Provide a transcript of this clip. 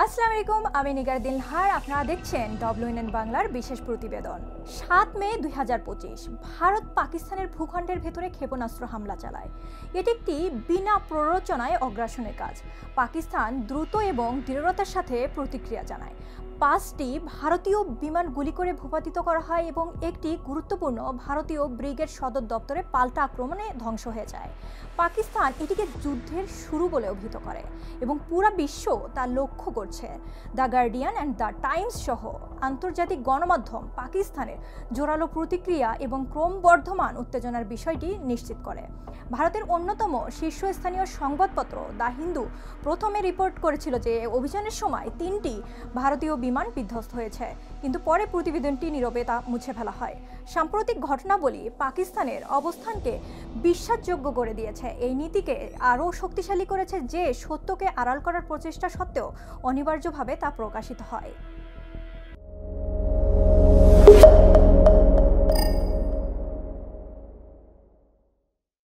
আসসালামু আলাইকুম, আমি নিগার দিলহার। আপনারা দেখছেন WNN বাংলার বিশেষ প্রতিবেদন। ৭ মে ২০২৫ ভারত পাকিস্তানের ভূখণ্ডের ভেতরে ক্ষেপণাস্ত্র হামলা চালায়। এটি একটি বিনা প্ররোচনায় অগ্রাসনের কাজ। পাকিস্তান দ্রুত এবং দৃঢ়তার সাথে প্রতিক্রিয়া জানায়। ৫টি ভারতীয় বিমান গুলি করে ভূপাতিত করা হয় এবং একটি গুরুত্বপূর্ণ ভারতীয় ব্রিগেড সদর দপ্তরে পাল্টা আক্রমণে ধ্বংস হয়ে যায়। পাকিস্তান এটিকে যুদ্ধের শুরু বলে অভিহিত করে এবং পুরো বিশ্ব তা লক্ষ্য করছে। The guardian and the Times সহ আন্তর্জাতিক গণমাধ্যম পাকিস্তানের জোরালো প্রতিক্রিয়া এবং ক্রমবর্ধমান উত্তেজনার বিষয়টি নিশ্চিত করে। ভারতের অন্যতম শীর্ষস্থানীয় সংবাদপত্র দ্য হিন্দু প্রথমে রিপোর্ট করেছিল যে অভিযানের সময় ৩টি ভারতীয় বিমান বিধ্বস্ত হয়েছে, কিন্তু পরে প্রতিবেদনটি নীরবে তা মুছে ফেলা হয়। সাম্প্রতিক ঘটনাবলী পাকিস্তানের অবস্থানকে বিশ্বাসযোগ্য করে দিয়েছে। এই নীতিকে আরও শক্তিশালী করেছে যে সত্যকে আড়াল করার প্রচেষ্টা সত্ত্বেও অনিবার্যভাবে তা প্রকাশিত হয়।